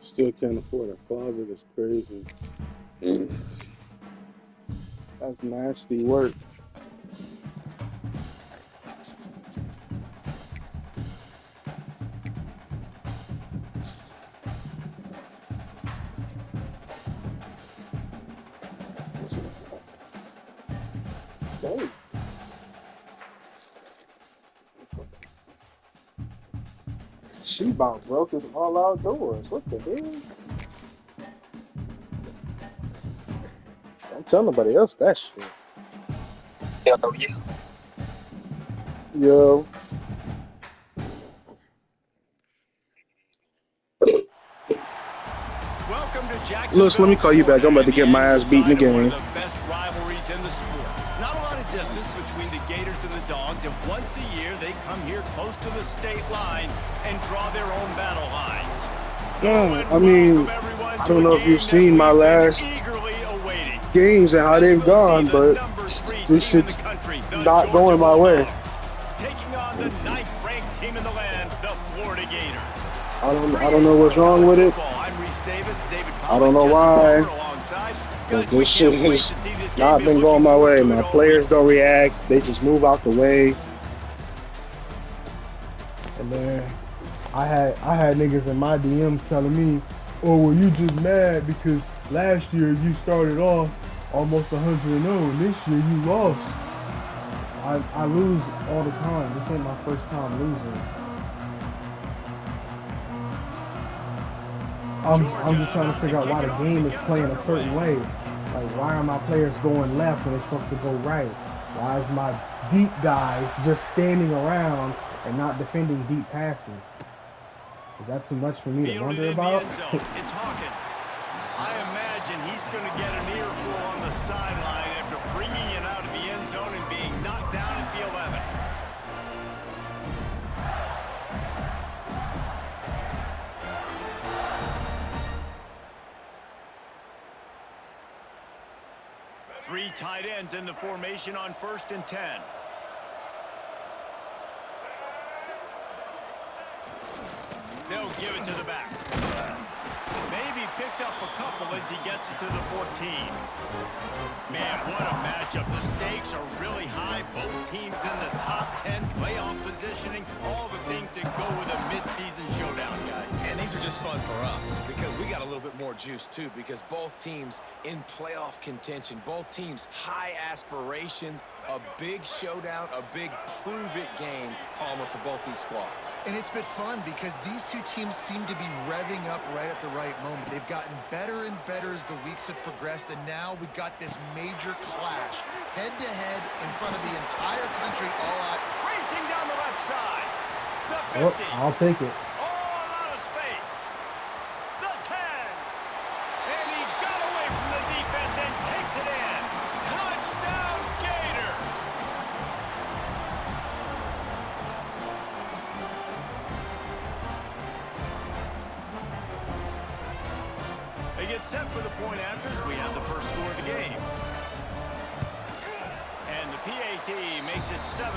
Still can't afford a closet. It's crazy. That's nasty work. Dang. She about broke us all outdoors. What the hell? Don't tell nobody else that shit. Yo, yeah. Yo, Welcome to Lewis, let me Jacksonville, call you back. Florida, I'm about to and the get my annual ass beat in the site of one of game. the best rivalries in the sport. Not a lot of distance between the Gators and the Dogs, and once a year they come here close to the state line and draw their own battle lines. I mean, I don't know if you've seen my last games and how they've gone, but this shit's not going my way. Taking on the 9th-ranked team in the land, the Florida Gators. I don't know what's wrong with it. I don't know why. But this shit has not been going my way. My players don't react. They just move out the way. And then I had niggas in my DMs telling me, "Oh, well, you just mad because last year you started off almost 100-0, and this year you lost." I lose all the time. This ain't my first time losing. I'm just trying to figure out why the game is playing a certain way. Like, why are my players going left when they're supposed to go right? Why is my deep guys just standing around and not defending deep passes? Is that too much for me to wonder about? It's Hawkins. I imagine he's going to get an earful on the sideline after bringing it out of the end zone and being knocked down at the 11. Three tight ends in the formation on 1st and 10. They'll give it to the back. Maybe picked up a couple as he gets it to the 14. Man, what a matchup. The stakes are really high. Both teams in the top 10, playoff positioning, all the things that go with a midseason showdown, guys. And these are just fun for us because we got a little bit more juice, too, because both teams in playoff contention, both teams high aspirations, a big showdown, a big prove-it game, Palmer, for both these squads. And it's been fun because these two teams seem to be revving up right at the right moment. They've gotten better and better as the weeks have progressed, and now we've got this major clash, head-to-head in front of the entire country, all out. Racing down the left side. The 50. Oh, I'll take it. All out of space. The 10. And he got away from the defense and takes it in. Touchdown, Gators. They get set for the point afters. We have the first score of the game. And the PAT makes it 7-0.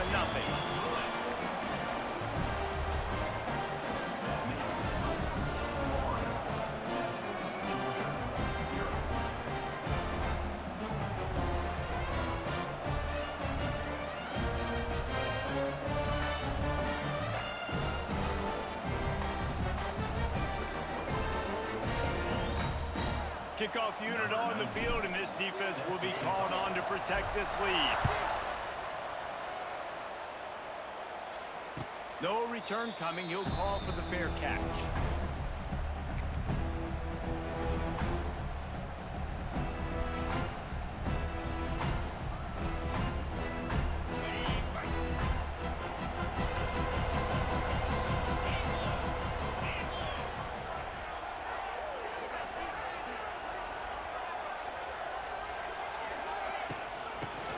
Kickoff unit on the field, and this defense will be called on to protect this lead. No return coming. He'll call for the fair catch.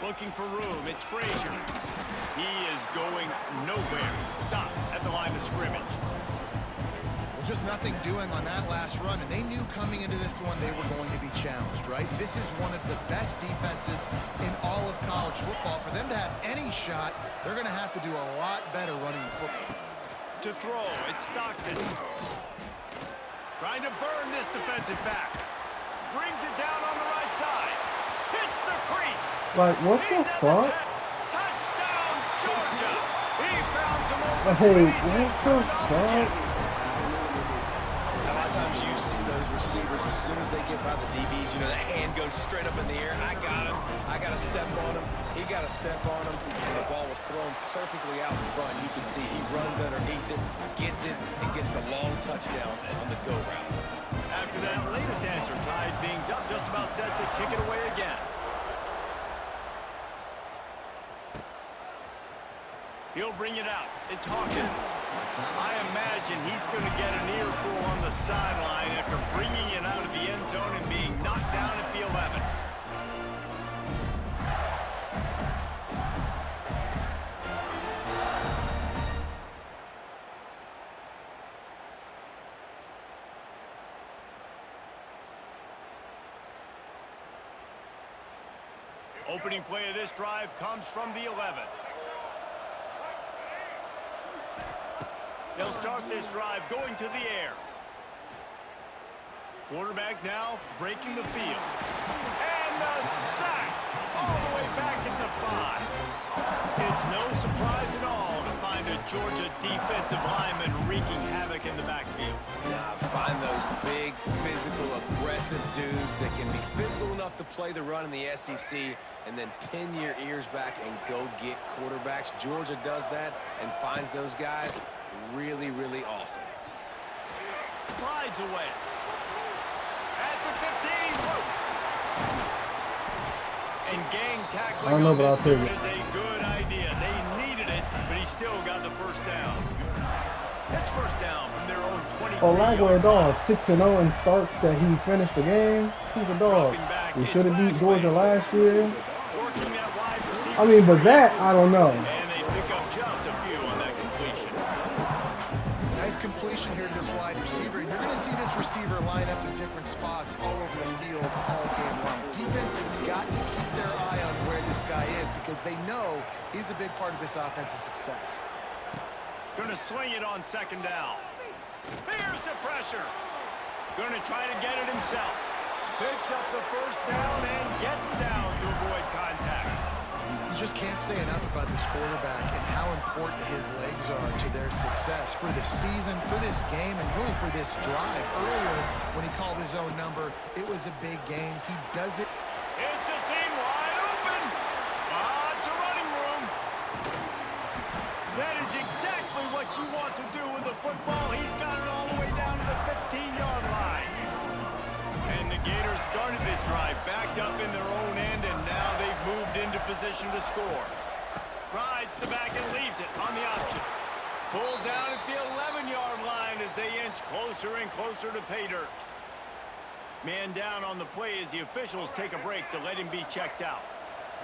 Looking for room. It's Frazier. He is going nowhere. Stop at the line of scrimmage. Well, just nothing doing on that last run, and they knew coming into this one they were going to be challenged, right? This is one of the best defenses in all of college football. For them to have any shot, they're going to have to do a lot better running the football. To throw, it's Stockton. Trying to burn this defensive back. Brings it down on the right side. Hits the crease. Like, what the He's at fuck? the 10. Touchdown, Georgia. He found some open Hey, space and what the turned on the fuck? Jets. A lot of times you see those receivers, as soon as they get by the DBs, you know, that hand goes straight up in the air. I got him. I got to step on him. He got to step on him. And the ball was thrown perfectly out in front. You can see he runs underneath it, gets it, and gets the long touchdown on the go route. After that latest answer tied things up, just about set to kick it away again. He'll bring it out. It's Hawkins. I imagine he's going to get an earful on the sideline after bringing it out of the end zone and being knocked down at the 11. Opening play of this drive comes from the 11. They'll start this drive going to the air. Quarterback now breaking the field. And the sack all the way back at the 5. It's no surprise at all to find a Georgia defensive lineman wreaking havoc in the backfield. Nah, find those big, physical, aggressive dudes that can be physical enough to play the run in the SEC and then pin your ears back and go get quarterbacks. Georgia does that and finds those guys really, really often. Slides away. At the 15, loose. And gang tackling I don't know, on but I'll this take dude it. is a good idea. They needed it, but he still got the first down. It's first down from their own 23. Olagway, dog, 6-0 and starts that he finished the game. He's a dog. We should have beat Georgia last year. Working that wide receiver I mean, but screen. that, I don't know. And they pick up just a few on that completion. Nice completion here to this wide receiver. And you're going to see this receiver line up in different spots all over the field all game long. Defense has got to keep their eye on where this guy is because they know he's a big part of this offensive success. Going to swing it on second down. Here's the pressure. Going to try to get it himself. Picks up the first down and gets down to avoid contact. You just can't say enough about this quarterback and how important his legs are to their success for this season, for this game, and really for this drive. Earlier, when he called his own number, it was a big gain. He does it. It's a seam wide open. It's a running room. That is exactly what you want to do with the football. He's got it all the way down to the 15-yard line. And the Gators started this drive backed up in their own end, and now they've moved into position to score. Rides the back and leaves it on the option. Pulled down at the 11-yard line as they inch closer and closer to pay dirt. Man down on the play as the officials take a break to let him be checked out.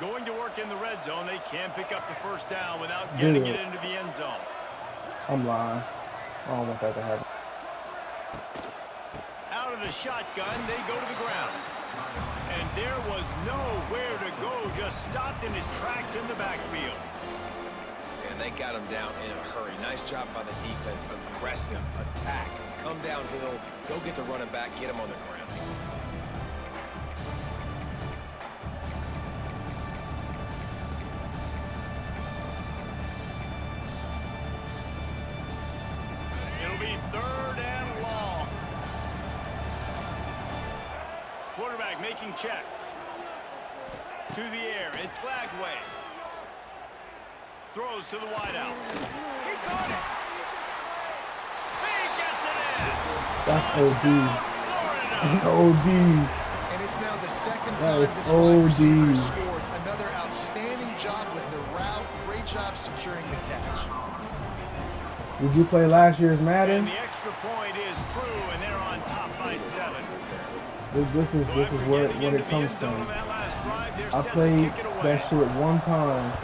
Going to work in the red zone, they can't pick up the first down without getting it into the end zone. I'm lying. I don't want that to happen. Out of the shotgun, they go to the ground. And there was nowhere to go, just stopped in his tracks in the backfield. And they got him down in a hurry. Nice job by the defense. Aggressive attack. Come downhill, go get the running back, get him on the ground. It'll be third and long. Quarterback making checks. To the air, it's Lagway. Throws to the wideout. He caught it. He gets it in. That's OD. Florida. OD. And it's now the second That time is this wide receiver has OD. scored. Another outstanding job with the route. Great job securing the catch. Did you play last year's And Madden? the extra point is true, and they're on top by 7. This is what it comes from. I played that shit one time.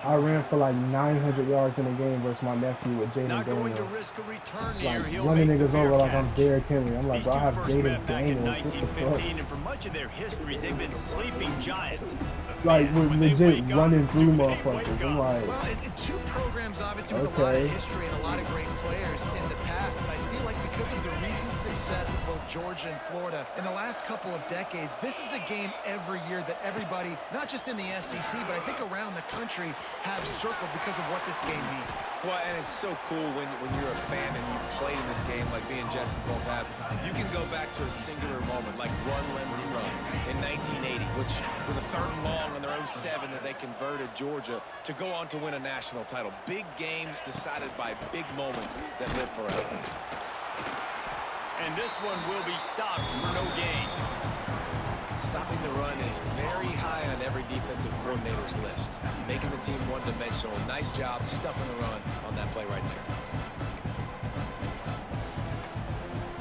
I ran for like 900 yards in a game versus my nephew with Jaden Not going to Daniels. risk a return here. Like He'll running make the niggas fair over like I'm catch. Derrick Henry. I'm like, These bro, I two have first Jaden met back in Daniels. What the fuck? 1915, and for much of their histories, they've been sleeping giants. But Like man, with when they legit wake up, running through do they motherfuckers. wake I'm up. like, Well, two programs obviously with a lot of Okay. history and a lot of great players in the past, but I feel like because of the recent success of both Georgia and Florida in the last couple of decades, this is a game every year that everybody, not just in the SEC, but I think around the country, have circled because of what this game means. Well, and it's so cool when you're a fan and you've played in this game like me and Jesse both have. You can go back to a singular moment like Run, Lindsey, Run in 1980, which was a 3rd and long on their own 7 that they converted Georgia to go on to win a national title. Big games decided by big moments that live forever. And this one will be stopped for no gain. Stopping the run is very high on every defensive coordinator's list. Making the team one-dimensional. Nice job stuffing the run on that play right there.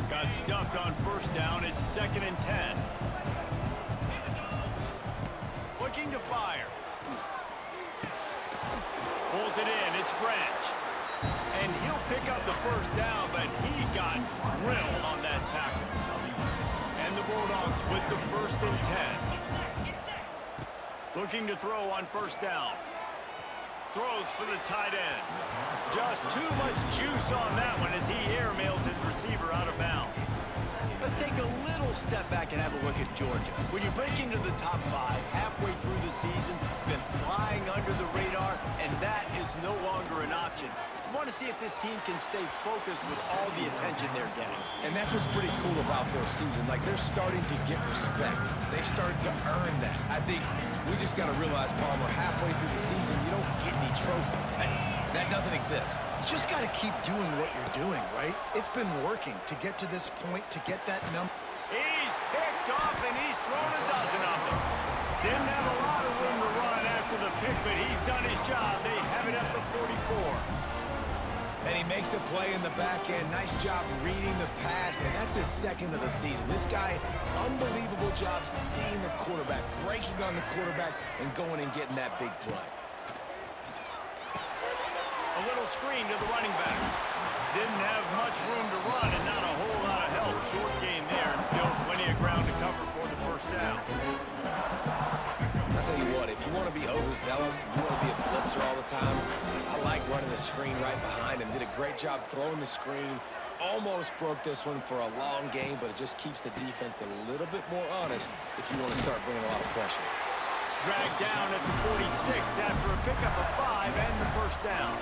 Got stuffed on 1st down. It's 2nd and 10. Looking to fire. Pulls it in. It's Branch. And he'll pick up the 1st down, but he got drilled on that tackle. And the Bulldogs with the 1st and 10. Looking to throw on 1st down. Throws for the tight end. Just too much juice on that one as he airmails his receiver out of bounds. Let's take a little step back and have a look at Georgia. When you break into the top 5 halfway through the season, been flying under the radar, and that is no longer an option. You want to see if this team can stay focused with all the attention they're getting. And that's what's pretty cool about their season. Like, they're starting to get respect. They've started to earn that. I think we just got to realize, Palmer, halfway through the season, you don't get any trophies. That doesn't exist. You just got to keep doing what you're doing, right? It's been working to get to this point, to get that number. He's picked off, and he's thrown a dozen of them. Didn't have a lot of room to run after the pick, but he's done his job. They have it at the 44. And he makes a play in the back end. Nice job reading the pass, and that's his 2nd of the season. This guy, unbelievable job seeing the quarterback, breaking on the quarterback, and going and getting that big play. A little screen to the running back. Didn't have much room to run and not a whole lot of help. Short gain there and still plenty of ground to cover for the 1st down. I'll tell you what, if you want to be overzealous and you want to be a blitzer all the time, I like running the screen right behind him. Did a great job throwing the screen. Almost broke this one for a long game, but it just keeps the defense a little bit more honest if you want to start bringing a lot of pressure. Dragged down at the 46 after a pickup of 5 and the 1st down.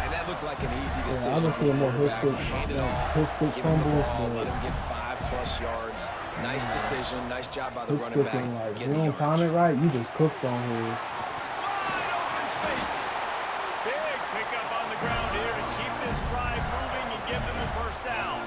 And that looked like an easy decision. I don't for feel the more quarterback. Hand it off, give him the fumbles, ball, let him get 5+ yards. Nice decision, nice job by the running back. Like, Get you the don't time it right, you just cooked on here. Wide open spaces. Big pickup on the ground here to keep this drive moving and give them a 1st down.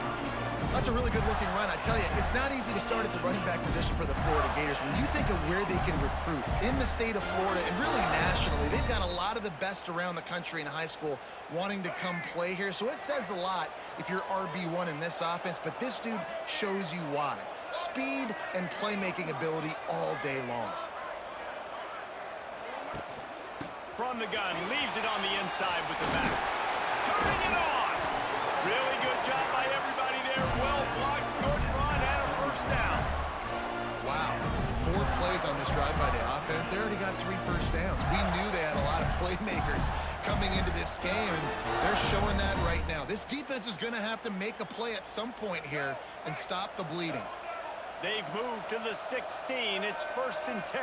That's a really good-looking run. I tell you, it's not easy to start at the running back position for the Florida Gators. When you think of where they can recruit in the state of Florida and really nationally, they've got a lot of the best around the country in high school wanting to come play here. So it says a lot if you're RB1 in this offense, but this dude shows you why. Speed and playmaking ability all day long. From the gun, leaves it on the inside with the back. Turning it on. Really good job by everybody there. Well blocked, good run, and a 1st down. Wow, 4 plays on this drive by the offense. They already got 3 1st downs. We knew they had a lot of playmakers coming into this game, and they're showing that right now. This defense is going to have to make a play at some point here and stop the bleeding. They've moved to the 16. It's 1st and 10.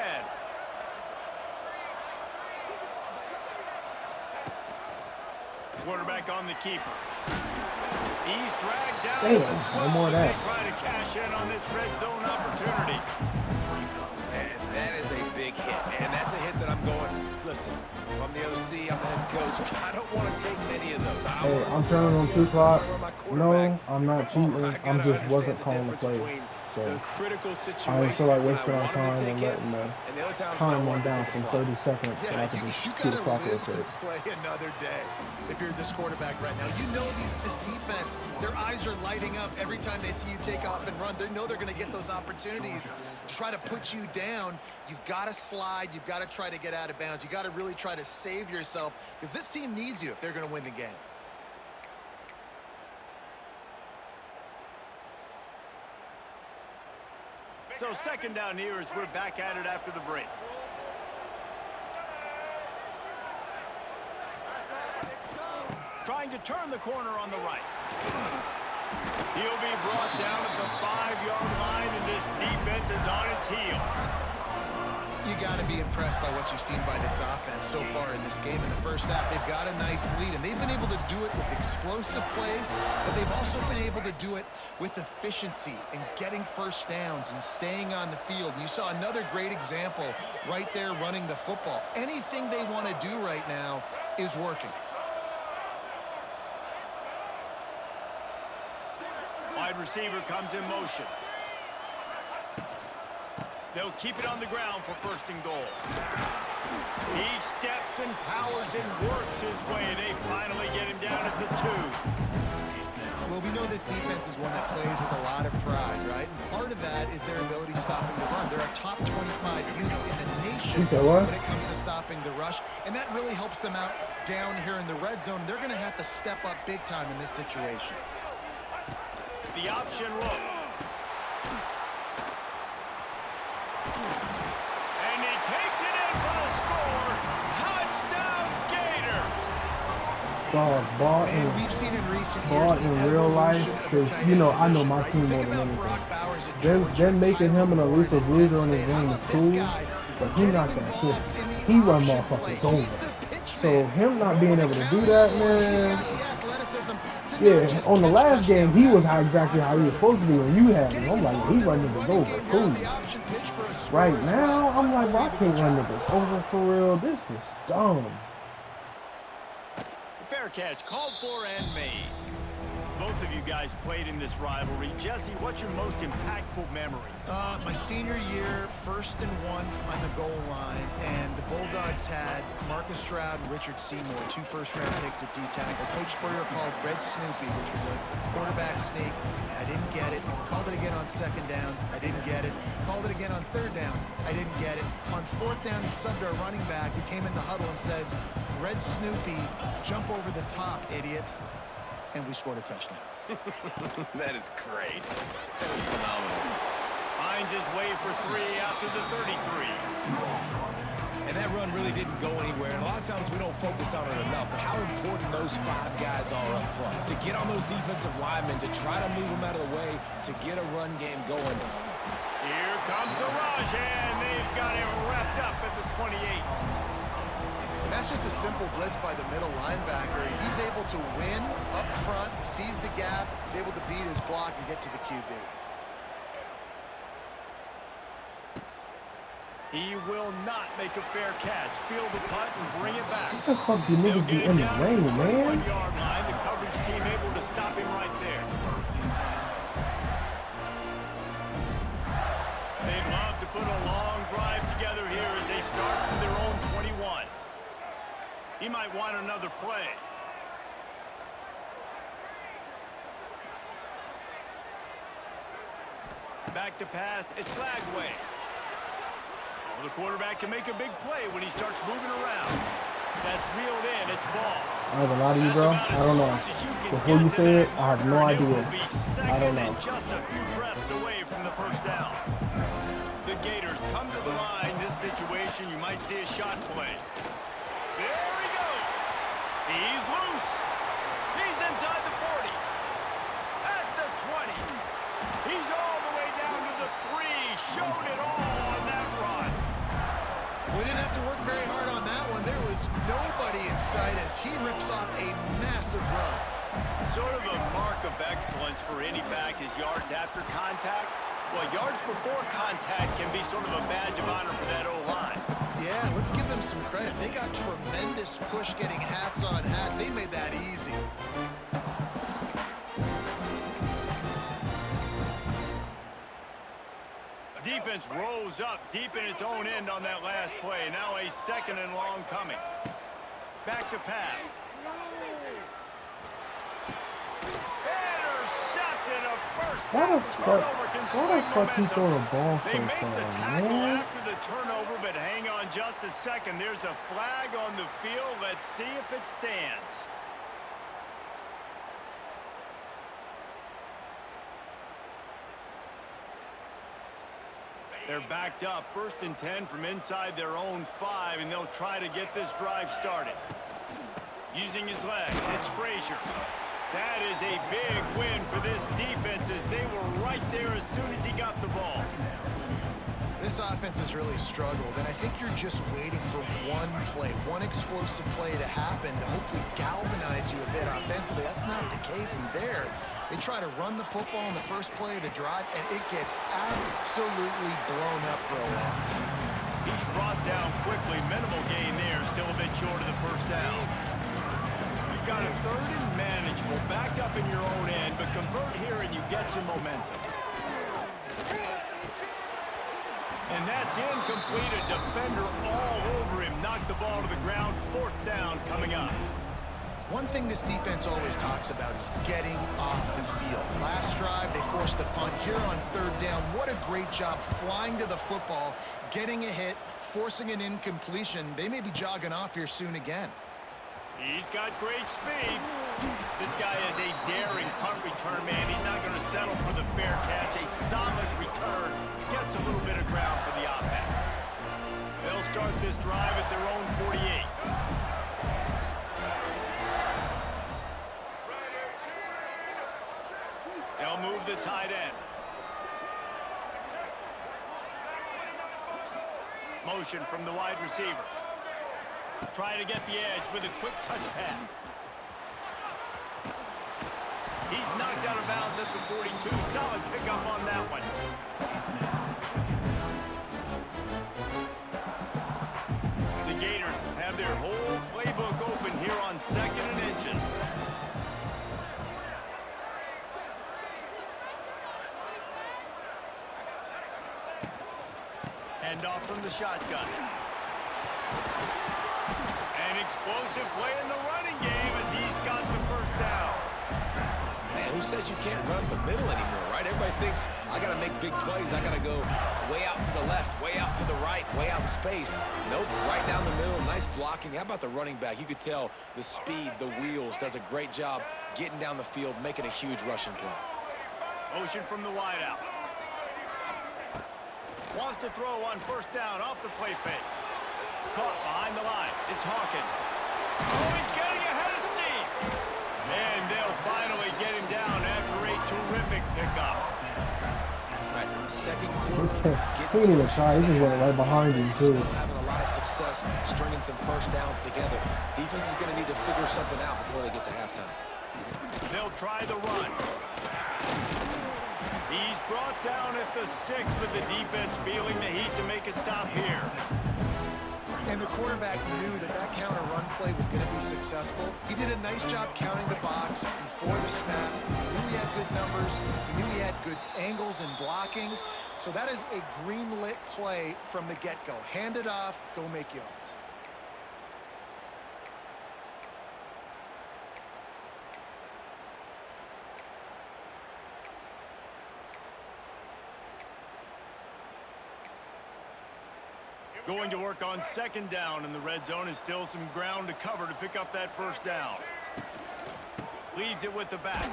Quarterback on the keeper. He's dragged down to the 12 no more of that. as they try to cash in on this red zone opportunity. And that is a big hit. And that's a hit that I'm going, listen, from the OC, I'm the head coach. I don't want to take many of those. Hey, I'm turning on 2 o'clock. No, I'm not cheating. I'm just wasn't calling the play. So the critical I situation didn't feel like wasting our time and letting the and the other times time when I went wanted to down take a from slide. 30 seconds. So I Yeah, could you just 2 got to o'clock real live to quick. play another day if you're this quarterback right now. You know this defense, their eyes are lighting up every time they see you take off and run. They know they're going to get those opportunities to try to put you down. You've got to slide. You've got to try to get out of bounds. You've got to really try to save yourself because this team needs you if they're going to win the game. So 2nd down here as we're back at it after the break. Trying to turn the corner on the right. He'll be brought down at the 5-yard line, and this defense is on its heels. You got to be impressed by what you've seen by this offense so far in this game. In the first half, they've got a nice lead, and they've been able to do it with explosive plays, but they've also been able to do it with efficiency and getting first downs and staying on the field. And you saw another great example right there running the football. Anything they want to do right now is working. Wide receiver comes in motion. They'll keep it on the ground for first and goal. He steps and powers and works his way. They finally get him down at the 2. Well, we know this defense is one that plays with a lot of pride, right? And part of that is their ability stopping the run. They're a top 25 unit in the nation when it comes to stopping the rush, and that really helps them out down here in the red zone. They're going to have to step up big time in this situation. The option look. And he takes it in for the score. Touchdown, Gator. And we've seen in recent years ball in real life, because, you know, I know my team more than anything. Them making him an elusive leader on his game is cool, but he's not that quick. He run motherfuckers over. So him not being able to do that, man. Yeah, on the last game, he was exactly how he was supposed to be when you had him. I'm like, he run niggas over, cool. Right now, I'm like, well, I can't run niggas over for real. This is dumb. Fair catch, called for and made. Both of you guys played in this rivalry. Jesse, what's your most impactful memory? My senior year, 1st and 1 on the goal line, and the Bulldogs had Marcus Stroud and Richard Seymour, 2 first-round picks at D-tackle. Coach Spurrier called Red Snoopy, which was a quarterback sneak. I didn't get it. Called it again on 2nd down. I didn't get it. Called it again on 3rd down. I didn't get it. On 4th down, he subbed our running back, who came in the huddle and says, Red Snoopy, jump over the top, idiot. And we scored a touchdown. That is great. That is phenomenal. Finds his way for 3 out to the 33. And that run really didn't go anywhere. And a lot of times we don't focus on it enough, but how important those 5 guys are up front. To get on those defensive linemen, to try to move them out of the way, to get a run game going. Here comes the rush, and they've got him wrapped up at the 28. And that's just a simple blitz by the middle linebacker. He's able to win up front, sees the gap, he's able to beat his block and get to the QB. He will not make a fair catch. Field the punt and bring it back. What the fuck do niggas be in the rain, man? 1-yard line. The coverage team able to stop him right there. They'd love to put a long drive together here as they start from their own 21. He might want another play. Back to pass. It's Lagway. Well, the quarterback can make a big play when he starts moving around. That's reeled in. It's ball. I have a lot of you, bro. I don't know. Before you say it, I have no idea. I don't know. Just a few breaths away from the first down. The Gators come to the line. This situation, you might see a shot play. There he goes. He's loose. He's inside the 40. At the 20. He's all the way down to the 3. Showed it all on that run. We didn't have to work very hard on that one. There was nobody in sight as he rips off a massive run. Sort of a mark of excellence for any back is yards after contact. Well, yards before contact can be sort of a badge of honor for that O-line. Yeah, let's give them some credit. They got tremendous push getting hats on hats. They made that easy. Defense rose up deep in its own end on that last play. Now a 2nd and long coming. Back to pass. Intercepted a first half turnover can swing momentum. They make the tackle after the turnover, but hang on just a second. There's a flag on the field. Let's see if it stands. They're backed up, 1st and 10 from inside their own 5, and they'll try to get this drive started. Using his legs, it's Frazier. That is a big win for this defense as they were right there as soon as he got the ball. This offense has really struggled, and I think you're just waiting for one play, one explosive play to happen to hopefully galvanize you a bit offensively. That's not the case in there. They try to run the football in the first play of the drive, and it gets absolutely blown up for a loss. He's brought down quickly. Minimal gain there, still a bit short of the first down. You've got a third and manageable, backed up in your own end, but convert here and you get some momentum. And that's incomplete. A defender all over him. Knocked the ball to the ground. Fourth down coming up. One thing this defense always talks about is getting off the field. Last drive, they forced a punt. Here on third down, what a great job flying to the football, getting a hit, forcing an incompletion. They may be jogging off here soon again. He's got great speed. This guy is a daring punt return man. He's not going to settle for the fair catch. A solid return. Gets a little bit of ground for the offense. They'll start this drive at their own 48. They'll move the tight end. Motion from the wide receiver. Trying to get the edge with a quick touch pass. He's knocked out of bounds at the 42. Solid pickup on that one. The Gators have their whole playbook open here on 2nd and inches. Handoff from the shotgun. An explosive play in the running game as he's got the first down. Man, who says you can't run up the middle anymore, right? Everybody thinks, I got to make big plays. I got to go way out to the left, way out to the right, way out in space. Nope, right down the middle. Nice blocking. How about the running back? You could tell the speed, the wheels, does a great job getting down the field, making a huge rushing play. Motion from the wideout. Wants to throw on first down off the play fake. Caught behind the line. It's Hawkins. Oh, he's getting ahead of steam. And they'll finally get him down after a terrific pickup. Right, second quarter. He didn't even try. He just went right behind him, too. Still having a lot of success stringing some first downs together. Defense is going to need to figure something out before they get to halftime. They'll try the run. He's brought down at the 6, but the defense feeling the heat to make a stop here. And the quarterback knew that that counter run play was going to be successful. He did a nice job counting the box before the snap. He knew he had good numbers. He knew he had good angles and blocking. So that is a green-lit play from the get-go. Hand it off, go make yards. Going to work on second down in the red zone. Is still some ground to cover to pick up that first down. Leaves it with the back.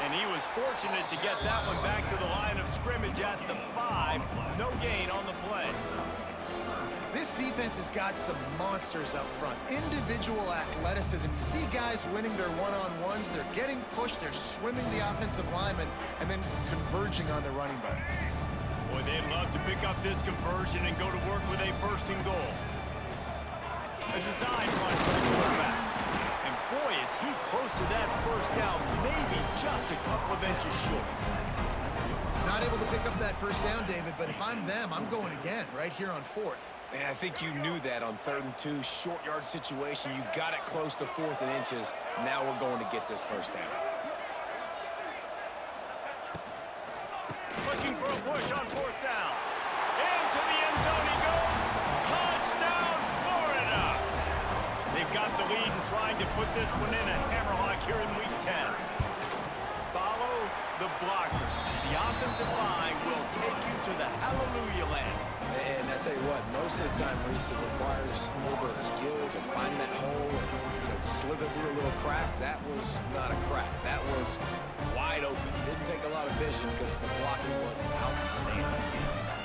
And he was fortunate to get that one back to the line of scrimmage at the 5. No gain on the play. This defense has got some monsters up front. Individual athleticism. You see guys winning their one-on-ones. They're getting pushed. They're swimming the offensive lineman and then converging on the running back. Boy, they'd love to pick up this conversion and go to work with a first and goal. A design run for the quarterback. And boy, is he close to that first down, maybe just a couple of inches short. Not able to pick up that first down, David, but if I'm them, I'm going again right here on 4th. Man, I think you knew that on 3rd and 2, short yard situation. You got it close to 4th and inches. Now we're going to get this first down. Looking for a push on 4th down. Into the end zone he goes. Touchdown, Florida. They've got the lead and trying to put this one in a hammerlock here in week 10. Follow the blockers. The offensive line will take you to the hallelujah land. And I tell you what, most of the time, Reese, it requires a little bit of skill to find that hole and slither through a little crack. That was not a crack. That was wide open. Didn't take a lot of vision because the blocking was outstanding.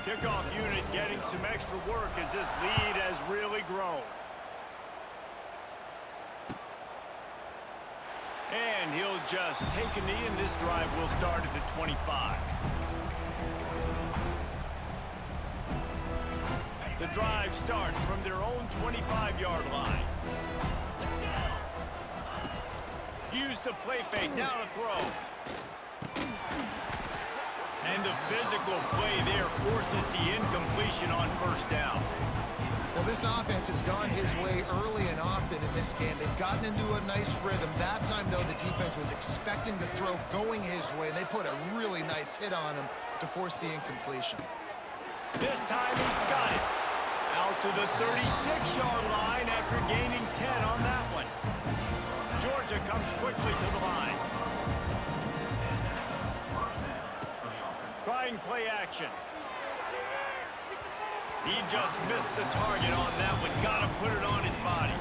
Kickoff unit getting some extra work as this lead has really grown. And he'll just take a knee, and this drive will start at the 25. The drive starts from their own 25-yard line. Use the play fake, now to throw. And the physical play there forces the incompletion on first down. Well, this offense has gone his way early and often in this game. They've gotten into a nice rhythm. That time, though, the defense was expecting the throw going his way. They put a really nice hit on him to force the incompletion. This time he's got it. Out to the 36-yard line after gaining 10 on that one. Georgia comes quickly to the line. Trying play action. He just missed the target on that one. Got to put it on his body.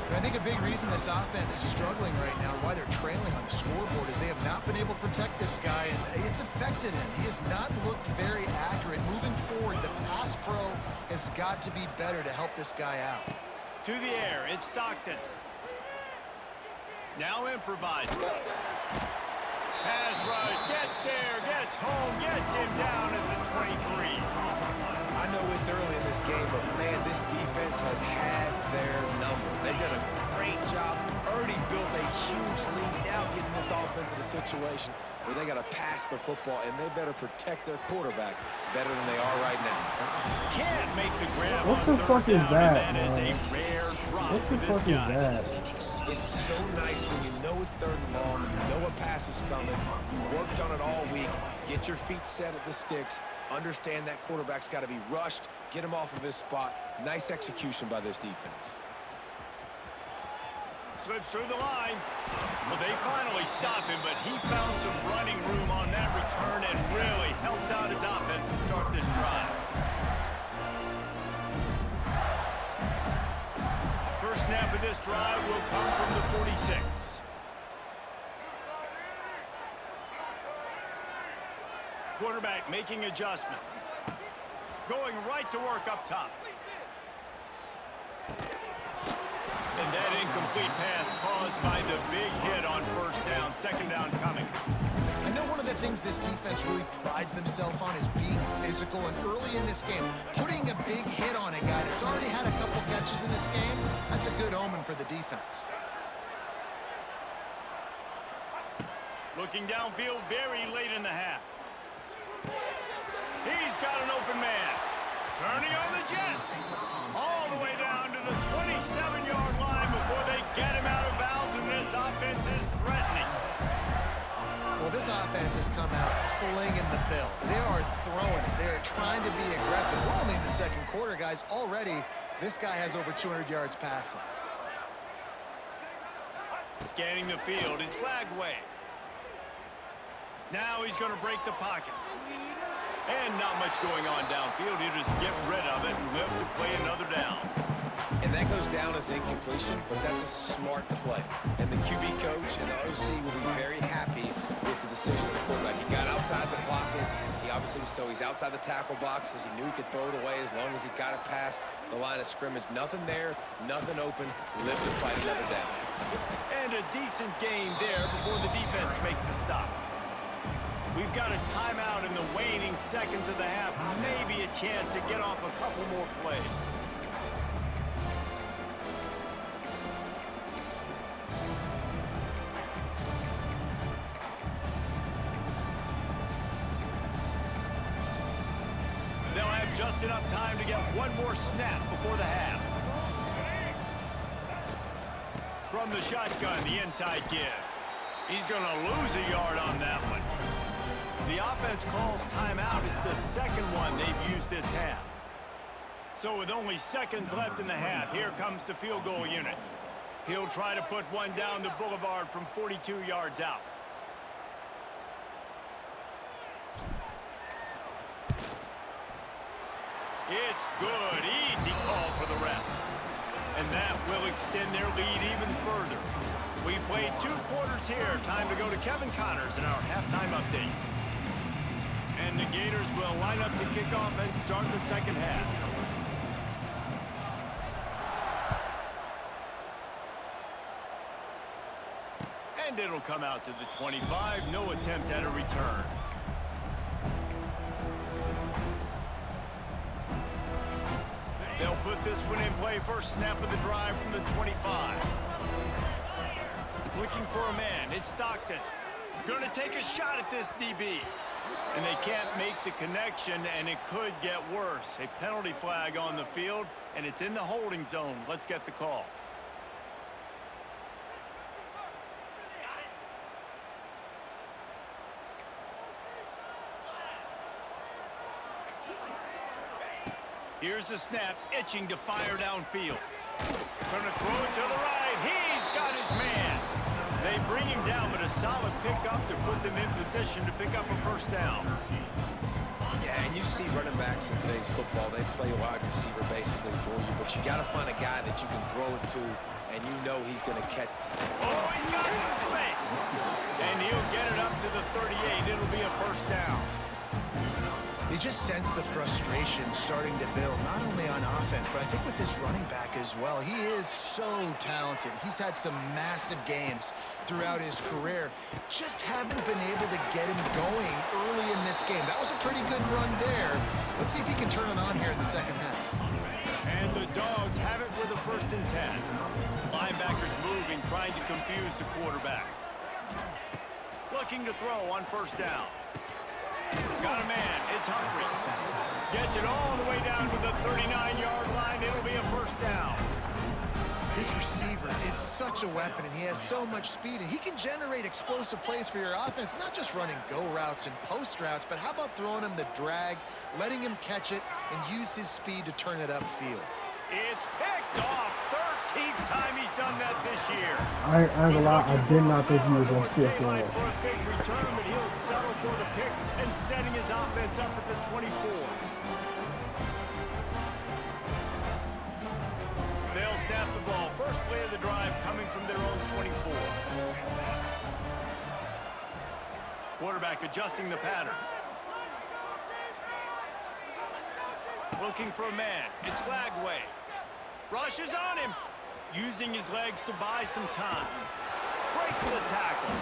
And I think a big reason this offense is struggling right now, why they're trailing on the scoreboard, is they have not been able to protect this guy, and it's affected him. He has not looked very accurate. Moving forward, the pass pro has got to be better to help this guy out. To the air, it's Stockton. Now improvising. Pass rush, gets there, gets home, gets him down at the 23. I know it's early in this game, but man, this defense has had their number. They've done a great job, already built a huge lead, now getting this offense in a situation where they got to pass the football, and they better protect their quarterback better than they are right now. Can't make the grab What on the fuck third is down, that, and that is man? a rare drop What for the this fuck is guy. that? It's so nice when you know it's third and long, you know a pass is coming, you worked on it all week, get your feet set at the sticks, understand that quarterback's got to be rushed, get him off of his spot. Nice execution by this defense. Slips through the line. Well, they finally stop him, but he found some running room on that return and really helps out his offense to start this drive. First snap of this drive will come from the 46. Quarterback making adjustments. Going right to work up top. And that incomplete pass caused by the big hit on first down. Second down coming. I know one of the things this defense really prides themselves on is being physical, and early in this game, putting a big hit on a guy that's already had a couple catches in this game, that's a good omen for the defense. Looking downfield very late in the half. He's got an open man. Turning on the Jets. All the way down to the 27-yard line before they get him out of bounds, and this offense is threatening. Well, this offense has come out slinging the pill. They are throwing it. They are trying to be aggressive. We're only in the second quarter, guys. Already, this guy has over 200 yards passing. Scanning the field, it's Lagway. Now he's going to break the pocket. And not much going on downfield. He'll just get rid of it and live to play another down. And that goes down as incompletion, but that's a smart play. And the QB coach and the OC will be very happy with the decision of the quarterback. He got outside the pocket. He obviously was he's outside the tackle boxes. He knew he could throw it away as long as he got it past the line of scrimmage. Nothing there, nothing open. Live to fight another down. And a decent gain there before the defense makes the stop. We've got a timeout in the waning seconds of the half. Maybe a chance to get off a couple more plays. They'll have just enough time to get one more snap before the half. From the shotgun, the inside give. He's going to lose a yard on that one. The offense calls timeout. It's the second one they've used this half. So with only seconds left in the half, here comes the field goal unit. He'll try to put one down the boulevard from 42 yards out. It's good. Easy call for the refs. And that will extend their lead even further. We've played 2 quarters here. Time to go to Kevin Connors in our halftime update. And the Gators will line up to kick off and start the second half. And And it'll come out to the 25. No attempt at a return. They'll put this one in play. First snap of the drive from the 25. Looking for a man. It's Stockton. Going to take a shot at this DB. And they can't make the connection, and it could get worse. A penalty flag on the field, and it's in the holding zone. Let's get the call. Here's the snap, itching to fire downfield. Going to throw it to the right. He's got his man. They bring him down, but a solid pickup to put them in position to pick up a first down. Yeah, and you see running backs in today's football, they play wide receiver basically for you, but you got to find a guy that you can throw it to, and you know he's going to catch. Oh, he's got some space. And he'll get it up to the 38. It'll be a first down. You just sense the frustration starting to build, not only on offense, but I think with this running back as well. He is so talented. He's had some massive games throughout his career. Just haven't been able to get him going early in this game. That was a pretty good run there. Let's see if he can turn it on here in the second half. And the Dogs have it with a 1st and 10. Linebackers moving, trying to confuse the quarterback. Looking to throw on first down. Got a man. It's Humphries. Gets it all the way down to the 39-yard line. It'll be a first down. This receiver is such a weapon, and he has so much speed, and he can generate explosive plays for your offense, not just running go routes and post routes, but how about throwing him the drag, letting him catch it, and use his speed to turn it upfield. It's picked off. 13th time he's done that this year. I ain't gonna lie, I did not think he was gonna skip Daylight that. for a big return, but he'll settle for the pick and setting his offense up at the 24. They'll snap the ball. First play of the drive coming from their own 24. Quarterback adjusting the pattern. Looking for a man. It's Lagway. Rushes on him. Using his legs to buy some time. Breaks the tackle.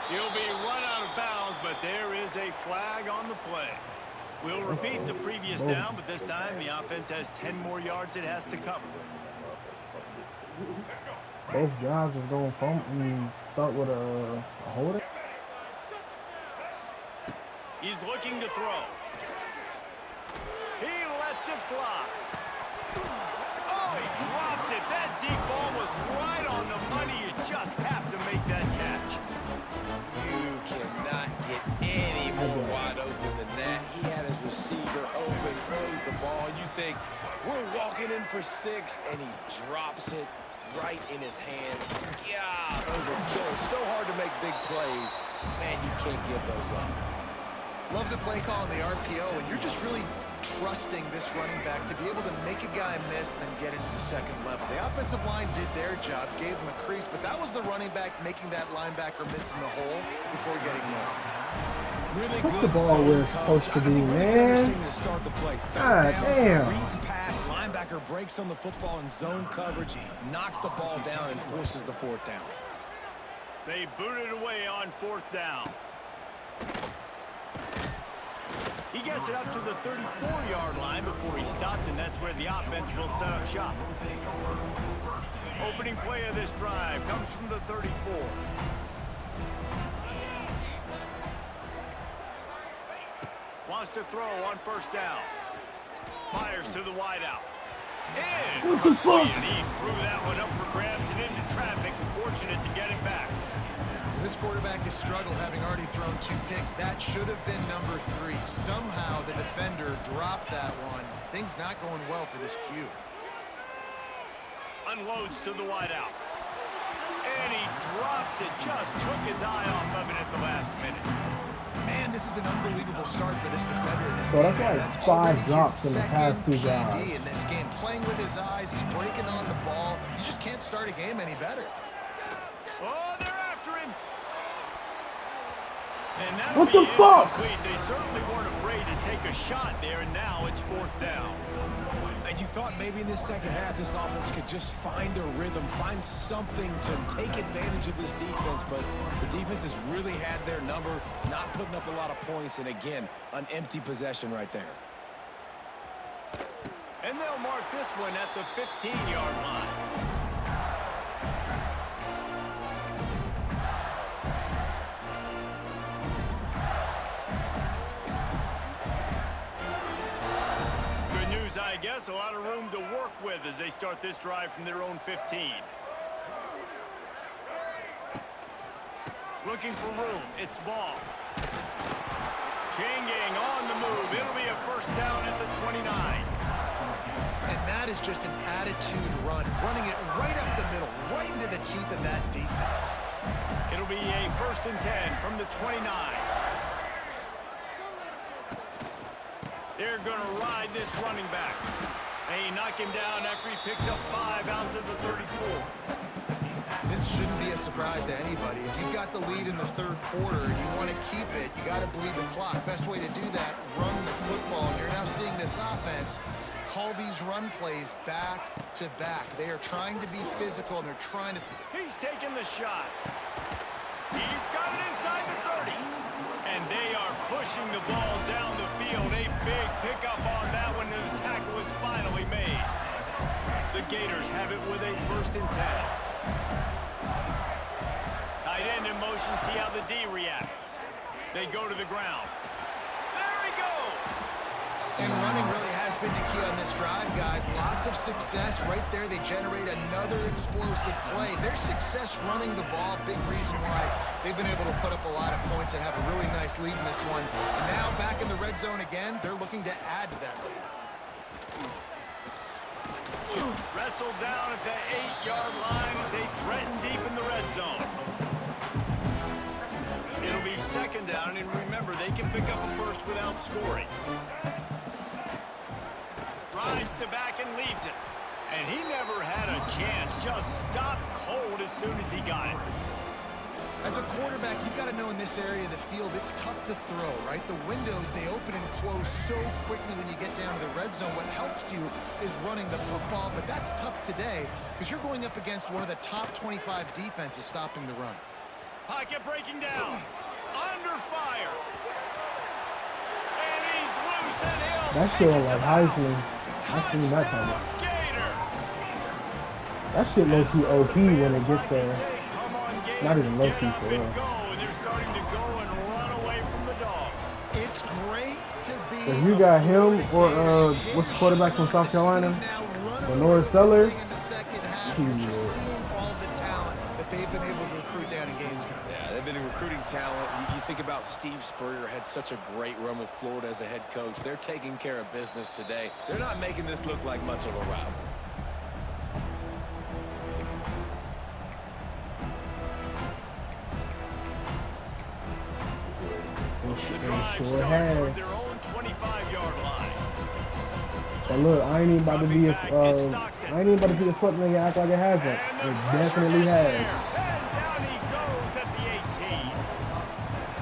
He'll be run out of bounds, but there is a flag on the play. We'll repeat the previous down, but this time the offense has 10 more yards it has to cover. Both drives is going from start with a holding. He's looking to throw. He lets it fly. Oh, he dropped it. That deep ball was right on the money. You just have to make that catch. You cannot get any more wide open than that. He had his receiver open, throws the ball. You think, we're walking in for 6, and he drops it right in his hands. Yeah, those are killers. So hard to make big plays. Man, you can't give those up. Love the play call and the RPO, and you're just really trusting this running back to be able to make a guy miss and then get into the second level. The offensive line did their job, gave him a crease, but that was the running back making that linebacker miss in the hole before getting him off. Really Put good the ball where it's supposed to be, man. To start the play. God damn. Reads pass, linebacker breaks on the football in zone coverage, knocks the ball down and forces the 4th down. They booted away on 4th down. He gets it up to the 34-yard line before he stopped, and that's where the offense will set up shop. Opening play of this drive comes from the 34. Wants to throw on first down. Fires to the wideout. And he threw that one up for grabs and into traffic. Fortunate to get him back. This quarterback has struggled, having already thrown 2 picks. That should have been number 3. Somehow the defender dropped that one. Things not going well for this Q. Unloads to the wideout. And he drops it. Just took his eye off of it at the last minute. Man, this is an unbelievable start for this defender in this So game. that's like 5 already drops his in the past 2 second drives. PD in this game. Playing with his eyes, he's breaking on the ball. You just can't start a game any better. Oh, they're after him. And that'll What be the fuck? incomplete. They certainly weren't afraid to take a shot there, and now it's 4th down. And you thought maybe in this second half this offense could just find a rhythm, find something to take advantage of this defense, but the defense has really had their number, not putting up a lot of points, and again, an empty possession right there. And they'll mark this one at the 15-yard line. I guess a lot of room to work with as they start this drive from their own 15. Looking for room. It's ball. Chain gang on the move. It'll be a 1st down at the 29. And that is just an attitude run, running it right up the middle, right into the teeth of that defense. It'll be a 1st and 10 from the 29. They're going to ride this running back. They knock him down after he picks up 5 out to the 34. This shouldn't be a surprise to anybody. If you've got the lead in the 3rd quarter and you want to keep it, you got to bleed the clock. Best way to do that, run the football. And you're now seeing this offense call these run plays back to back. They are trying to be physical, and they're trying to... He's taking the shot. He's got it inside the 30. And they are pushing the ball down the field. A big pickup on that one, and the tackle is finally made. The Gators have it with a 1st and 10. Tight end in motion, see how the D reacts. They go to the ground. There he goes! And running really has been the key on this drive, guys. Lots of success right there. They generate another explosive play. Their success running the ball, big reason why they've been able to put up a lot of points and have a really nice lead in this one. And now back in the red zone again, they're looking to add to that lead. Wrestled down at the 8-yard line as they threaten deep in the red zone. It'll be 2nd down, and remember, they can pick up a 1st without scoring. Rides the back and leaves it. And he never had a chance. Just stopped cold as soon as he got it. As a quarterback, you've got to know in this area of the field, it's tough to throw, right? The windows, they open and close so quickly when you get down to the red zone. What helps you is running the football, but that's tough today because you're going up against one of the top 25 defenses stopping the run. Pocket breaking down. Under fire. And he's loose and he'll That shit was like Heisman. I seen that coming. That shit low-key OP when it gets there. Not even low-key for real. They're starting to go and run away from the dogs. It's great to be. If you got him or what's the quarterback from South Carolina? Lenore Seller. Just seeing all the talent that they've been able to recruit down in Gainesville. Yeah, they've been recruiting talent. You think about Steve Spurrier, had such a great run with Florida as a head coach. They're taking care of business today. They're not making this look like much of a rout. The drive starts from their own 25-yard line. But look, I ain't even about to be a fuck nigga act like it hasn't. It definitely has. And down he goes at the 18.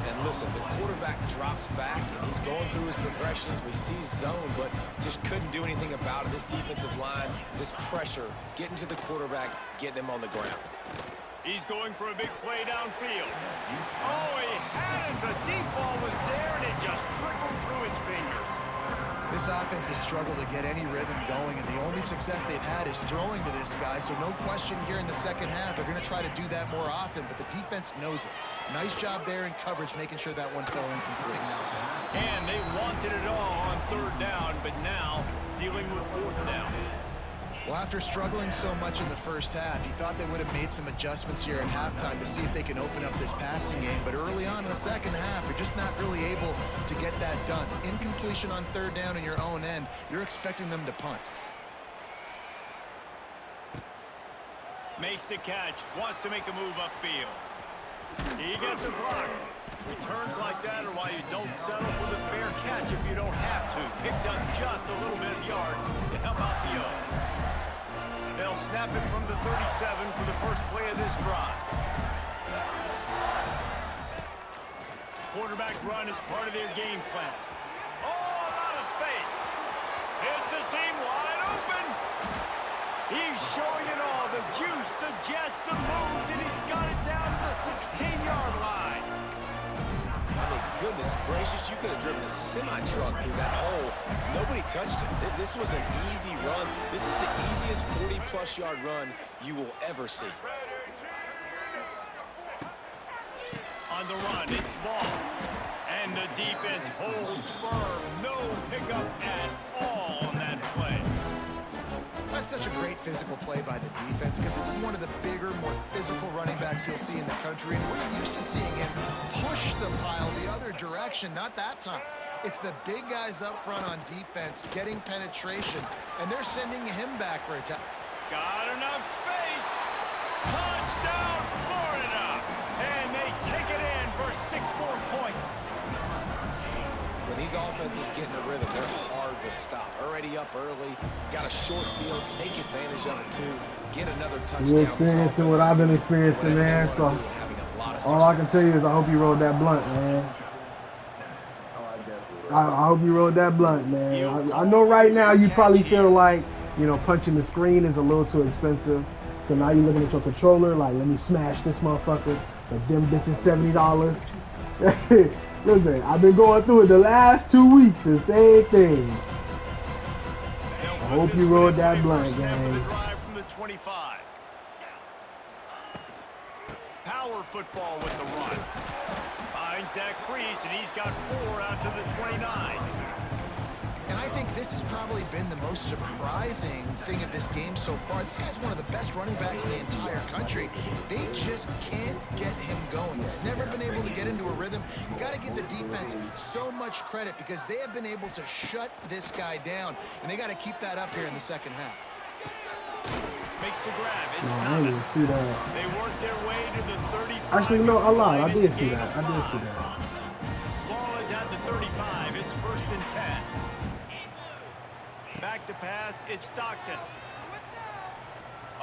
And listen, the quarterback drops back and he's going through his progressions. We see zone, but just couldn't do anything about it. This defensive line, this pressure, getting to the quarterback, getting him on the ground. He's going for a big play downfield. Oh, he had it. The deep ball was there, and it just trickled through his fingers. This offense has struggled to get any rhythm going, and the only success they've had is throwing to this guy. So no question here in the second half, they're going to try to do that more often, but the defense knows it. Nice job there in coverage, making sure that one fell incomplete. And they wanted it all on 3rd down, but now dealing with 4th down. Well, after struggling so much in the first half, you thought they would have made some adjustments here at halftime to see if they can open up this passing game. But early on in the second half, they're just not really able to get that done. Incompletion on 3rd down in your own end, you're expecting them to punt. Makes the catch, wants to make a move upfield. He gets a block. Returns like that are why you don't settle for the fair catch if you don't have to. Picks up just a little bit of yards to help out the O. They'll snap it from the 37 for the first play of this drive. quarterback run is part of their game plan. Oh, a lot of space. It's a seam wide open. He's showing it all. The juice, the jets, the moves, and he's got it down to the 16-yard line. I mean, goodness gracious, you could have driven a semi-truck through that hole. Nobody touched him. This was an easy run. This is the easiest 40-plus yard run you will ever see. On the run, it's ball. And the defense holds firm. No pickup at all on that play. That's such a great physical play by the defense because this is one of the bigger, more physical running backs you'll see in the country. And we're used to seeing him push the pile the other direction. Not that time. It's the big guys up front on defense getting penetration, and they're sending him back for a touchdown. Got enough space. Touchdown, Florida. And they take it in for 6 more points. When these offenses get in a rhythm, they're hard to stop. Already up early, got a short field, take advantage of it too, get another touchdown. You're experiencing what I've been experiencing, man. So all I can tell you is I hope you rolled that blunt, man. I hope you rolled that blunt, man. I know right now you probably feel like, you know, punching the screen is a little too expensive. So now you're looking at your controller like, let me smash this motherfucker. But them bitches $70. Listen, I've been going through it the last 2 weeks, the same thing. I hope you rolled that blunt, gang. From the 25. Power football with the run. Finds that crease, and he's got 4 out to the 29. And I think this has probably been the most surprising thing of this game so far. This guy's one of the best running backs in the entire country. They just can't get him going. He's never been able to get into a rhythm. You got to give the defense so much credit because they have been able to shut this guy down, and they got to keep that up here in the second half. Makes the grab. It's No, I Thomas. didn't see that. They work their way to the 35. Actually, no, I lied. I did see that. I did see that. Ball is at the 35. It's 1st and 10. Back to pass, it's Stockton.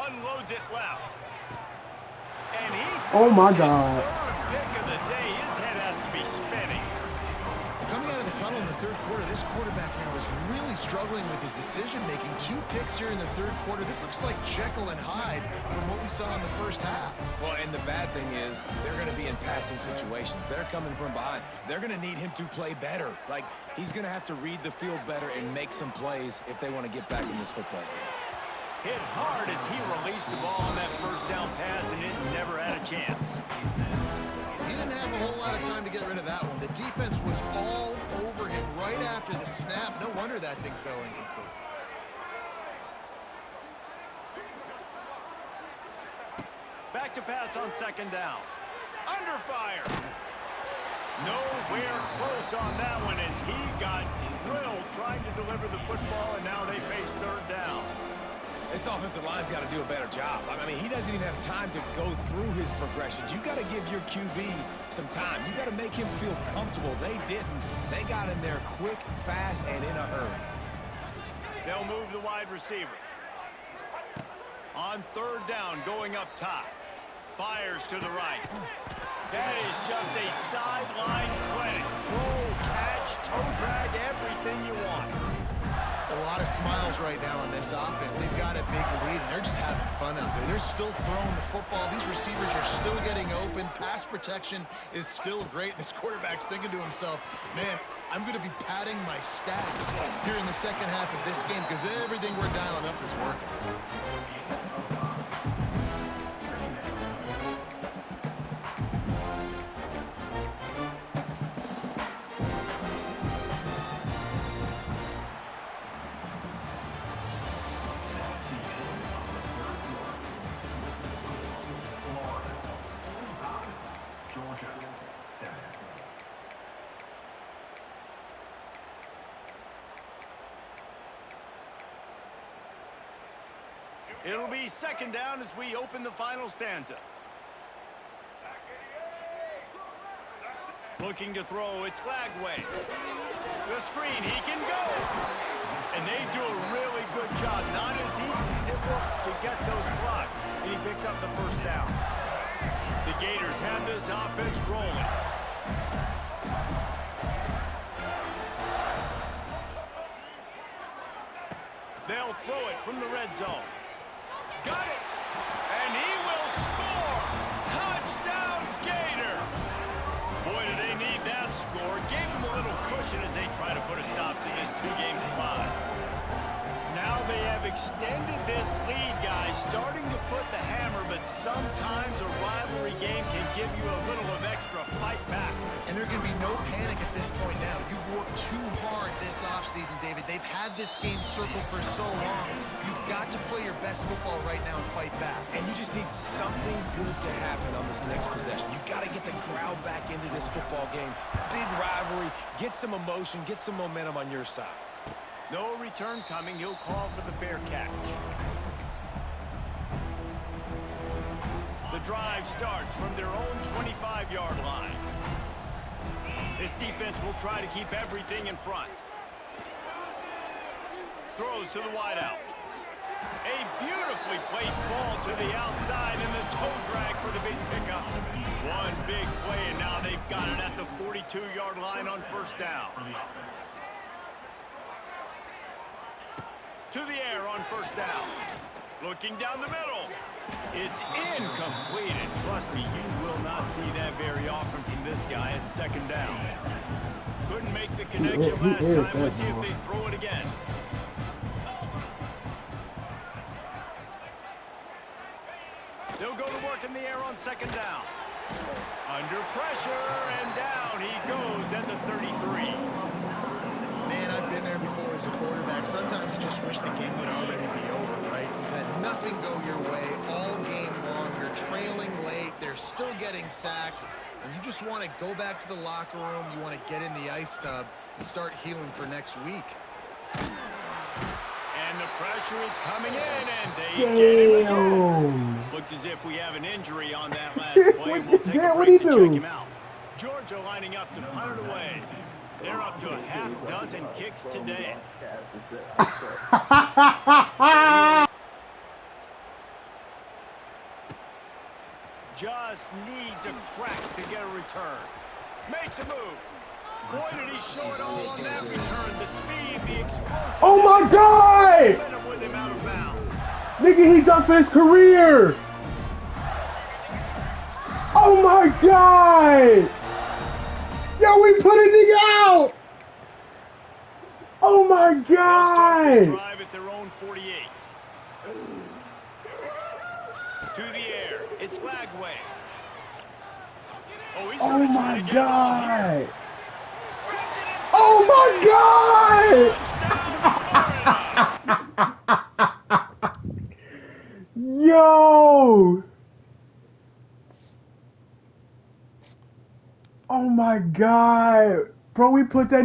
Unloads it left. And he Oh my throws his God. 3rd pick of the day. His head has to be spinning. Coming out of the tunnel in the third quarter, this quarterback now is really struggling with his decision-making. 2 picks here in the third quarter. This looks like Jekyll and Hyde from what we saw in the first half. Well, and the bad thing is they're going to be in passing situations. They're coming from behind. They're going to need him to play better. Like, he's going to have to read the field better and make some plays if they want to get back in this football game. Hit hard as he released the ball on that 1st down pass, and it never had a chance. He didn't have a whole lot of time to get rid of that one. The defense was all over him right after the snap. No wonder that thing fell incomplete. Back to pass on 2nd down. Under fire. Nowhere close on that one as he got drilled trying to deliver the football, and now they face 3rd down. This offensive line's got to do a better job. I mean, he doesn't even have time to go through his progressions. You got to give your QB some time. You got to make him feel comfortable. They didn't. They got in there quick, fast, and in a hurry. They'll move the wide receiver. On 3rd down, going up top. Fires to the right. That is just a sideline clinic. Throw, catch, toe drag, everything you want. A lot of smiles right now on this offense. They've got a big lead, and they're just having fun out there. They're still throwing the football. These receivers are still getting open. Pass protection is still great. This quarterback's thinking to himself, man, I'm going to be padding my stats here in the second half of this game because everything we're dialing up is working. It'll be 2nd down as we open the final stanza. Looking to throw, it's Glagway. The screen, he can go. And they do a really good job. Not as easy as it looks to get those blocks. And he picks up the 1st down. The Gators have this offense rolling. zone. Got it. And he will score. Touchdown, Gator. Boy, do they need that score. Gave them a little cushion as they try to put a stop to this two-game slide. Now they have extended this lead, guys, starting to put the hammer, but sometimes a rivalry game can give you a little of extra fight back. And there can be no panic at this point now. You worked too hard this offseason, David. They've had this game circled for so long. You've got to play your best football right now and fight back. And you just need something good to happen on this next possession. You got to get the crowd back into this football game. Big rivalry. Get some emotion. Get some momentum on your side. No return coming. He'll call for the fair catch. The drive starts from their own 25-yard line. This defense will try to keep everything in front. Throws to the wideout. A beautifully placed ball to the outside and the toe drag for the big pickup. One big play, and now they've got it at the 42-yard line on first down. To the air on first down. Looking down the middle. It's incomplete, and trust me, you will not see that very often from this guy at second down. Couldn't make the connection last time. Let's see if they throw it again. They'll go to work in the air on second down. Under pressure, and down he goes at the 33. Man, I've been there before as a quarterback. Sometimes you just wish the game would already be over, right? You've had nothing go your way all game long. You're trailing late. They're still getting sacks. And you just want to go back to the locker room. You want to get in the ice tub and start healing for next week. And the pressure is coming in, and they get him again. Looks as if we have an injury on that last play, and we'll take a break to check him out. Georgia lining up to punt it away. They're up to a half dozen kicks today. Just needs a crack to get a return. Makes a move. Boy, did he show it all on that return. The speed, the explosiveness. Oh my God! With him out of bounds. Nigga, he done for his career. Oh my God! Yo, we put a nigga out! Oh my They'll start this God! drive at their own 48. To the air. It's Lagway. Oh, he's Oh going to try my to get it all here. God! Oh my God! Yo! Oh my God! Bro, we put that